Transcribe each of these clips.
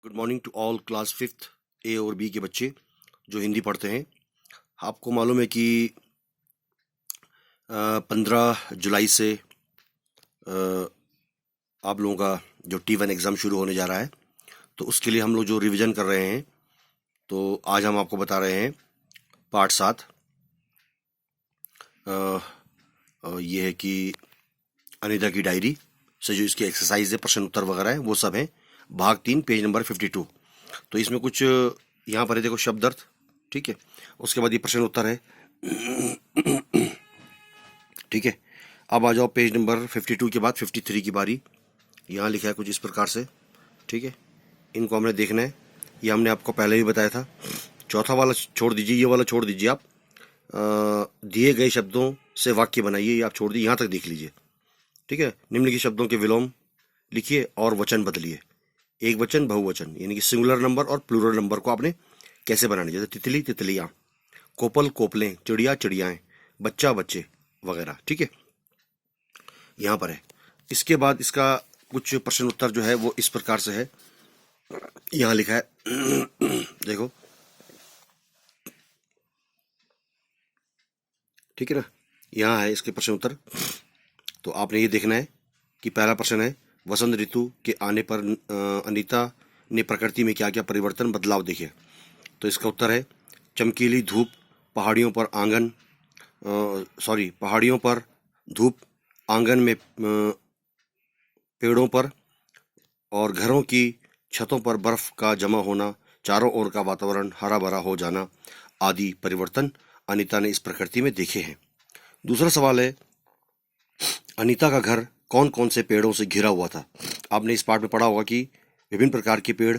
Good morning to all class fifth A और B के बच्चे जो हिंदी पढ़ते हैं। आपको मालूम है कि 15 जुलाई से आप लोगों का जो T1 एग्ज़ाम शुरू होने जा रहा है, तो उसके लिए हम लोग जो रिवीजन कर रहे हैं, तो आज हम आपको बता रहे हैं पार्ट 7। ये है कि अनीता की डायरी से जो इसके एक्सरसाइज है, प्रश्न उत्तर वगैरह है, वो सब है। भाग 3 पेज नंबर 52। तो इसमें कुछ यहाँ पर है, देखो, शब्द अर्थ, ठीक है। उसके बाद ये प्रश्न उत्तर है, ठीक है। अब आ जाओ पेज नंबर 52 के बाद 53 की बारी। यहाँ लिखा है कुछ इस प्रकार से, ठीक है। इनको हमने देखना है, ये हमने आपको पहले भी बताया था। चौथा वाला छोड़ दीजिए, ये वाला छोड़ दीजिए। आप दिए गए शब्दों से वाक्य बनाइए, ये आप छोड़ दीजिए, यहाँ तक देख लीजिए, ठीक है। निम्नलिखित शब्दों के विलोम लिखिए और वचन बदलिए। एक वचन, बहुवचन, यानी कि सिंगुलर नंबर और प्लूरल नंबर को आपने कैसे बनाना, जैसे तितली तितलियाँ, कोपल कोपलें, चिड़िया चिड़ियाएँ, बच्चा बच्चे वगैरह, ठीक है। यहाँ पर है। इसके बाद इसका कुछ प्रश्न उत्तर जो है वो इस प्रकार से है। यहाँ लिखा है देखो, ठीक है ना। यहाँ है इसके प्रश्न उत्तर। तो आपने ये देखना है कि पहला प्रश्न है, वसंत ऋतु के आने पर अनीता ने प्रकृति में क्या क्या परिवर्तन बदलाव देखे। तो इसका उत्तर है, चमकीली धूप, पहाड़ियों पर पहाड़ियों पर धूप, आंगन में पेड़ों पर और घरों की छतों पर बर्फ का जमा होना, चारों ओर का वातावरण हरा भरा हो जाना आदि परिवर्तन अनीता ने इस प्रकृति में देखे हैं। दूसरा सवाल है, अनीता का घर कौन कौन से पेड़ों से घिरा हुआ था। आपने इस पाठ में पढ़ा होगा कि विभिन्न प्रकार के पेड़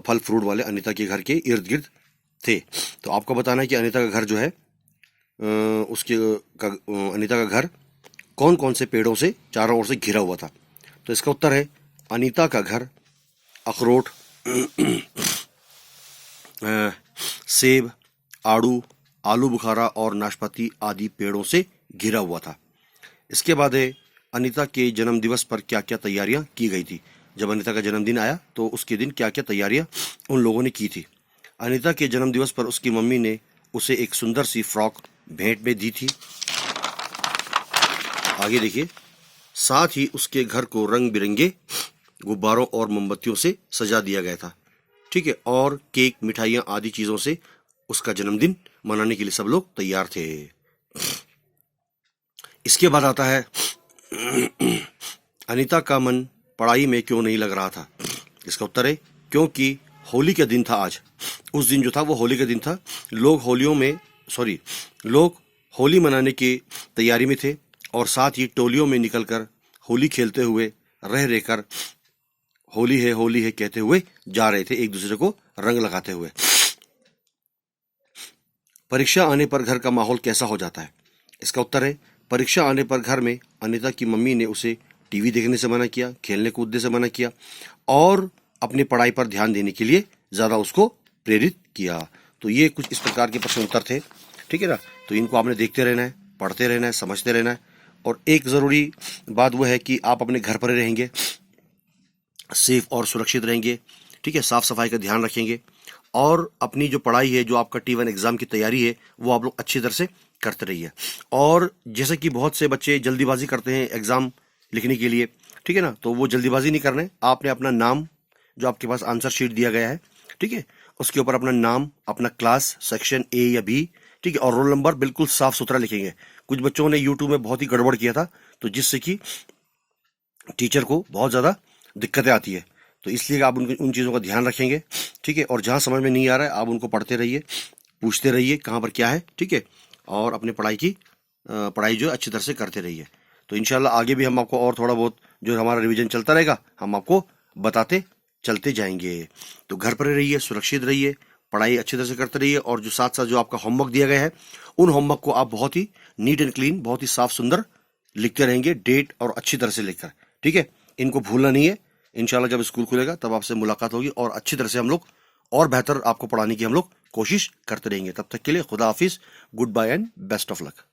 फल फ्रूट वाले अनीता के घर के इर्द गिर्द थे। तो आपको बताना है कि अनीता का घर जो है अनीता का घर कौन कौन से पेड़ों से चारों ओर से घिरा हुआ था। तो इसका उत्तर है, अनीता का घर अखरोट, सेब, आड़ू, आलू बुखारा और नाशपाती आदि पेड़ों से घिरा हुआ था। इसके बाद है, अनीता के जन्म दिवस पर क्या क्या तैयारियां की गई थी। जब अनीता का जन्मदिन आया तो उसके दिन क्या क्या तैयारियां उन लोगों ने की थी। अनीता के जन्म दिवस पर उसकी मम्मी ने उसे एक सुंदर सी फ्रॉक भेंट में दी थी। आगे देखिए, साथ ही उसके घर को रंग बिरंगे गुब्बारों और मोमबत्तियों से सजा दिया गया था, ठीक है। और केक, मिठाइयाँ आदि चीज़ों से उसका जन्मदिन मनाने के लिए सब लोग तैयार थे। इसके बाद आता है, अनीता का मन पढ़ाई में क्यों नहीं लग रहा था। इसका उत्तर है, क्योंकि होली का दिन था आज। उस दिन जो था वो होली का दिन था। लोग होली मनाने की तैयारी में थे और साथ ही टोलियों में निकलकर होली खेलते हुए रह रहकर होली है कहते हुए जा रहे थे, एक दूसरे को रंग लगाते हुए। परीक्षा आने पर घर का माहौल कैसा हो जाता है। इसका उत्तर है, परीक्षा आने पर घर में अनीता की मम्मी ने उसे टीवी देखने से मना किया, खेलने कूदने से मना किया और अपनी पढ़ाई पर ध्यान देने के लिए ज़्यादा उसको प्रेरित किया। तो ये कुछ इस प्रकार के प्रश्न उत्तर थे, ठीक है ना। तो इनको आपने देखते रहना है, पढ़ते रहना है, समझते रहना है। और एक ज़रूरी बात वह है कि आप अपने घर पर रहेंगे, सेफ और सुरक्षित रहेंगे, ठीक है। साफ सफाई का ध्यान रखेंगे और अपनी जो पढ़ाई है, जो आपका T1 एग्ज़ाम की तैयारी है, वो आप लोग अच्छी तरह से करते रहिए। और जैसे कि बहुत से बच्चे जल्दीबाजी करते हैं एग्ज़ाम लिखने के लिए, ठीक है ना, तो वो जल्दीबाजी नहीं करना है। आपने अपना नाम, जो आपके पास आंसर शीट दिया गया है, ठीक है, उसके ऊपर अपना नाम, अपना क्लास, सेक्शन A या B, ठीक है, और रोल नंबर बिल्कुल साफ सुथरा लिखेंगे। कुछ बच्चों ने यूट्यूब में बहुत ही गड़बड़ किया था, तो जिससे कि टीचर को बहुत ज़्यादा दिक्कतें आती है। तो इसलिए आप उन चीज़ों का ध्यान रखेंगे, ठीक है। और जहाँ समझ में नहीं आ रहा है आप उनको पढ़ते रहिए, पूछते रहिए कहाँ पर क्या है, ठीक है। और अपने पढ़ाई जो अच्छी तरह से करते रहिए। तो इंशाल्लाह आगे भी हम आपको और थोड़ा बहुत जो हमारा रिवीजन चलता रहेगा, हम आपको बताते चलते जाएंगे। तो घर पर रहिए, सुरक्षित रहिए, पढ़ाई अच्छी तरह से करते रहिए। और जो साथ साथ जो आपका होमवर्क दिया गया है, उन होमवर्क को आप बहुत ही नीट एंड क्लीन, बहुत ही साफ सुंदर लिखते रहेंगे, डेट और अच्छी तरह से लिखकर, ठीक है। इनको भूलना नहीं है। इंशाल्लाह जब स्कूल खुलेगा तब आपसे मुलाकात होगी और अच्छी तरह से हम लोग और बेहतर आपको पढ़ाने की हम लोग कोशिश करते रहेंगे। तब तक के लिए खुदा हाफिज, goodbye and best of luck.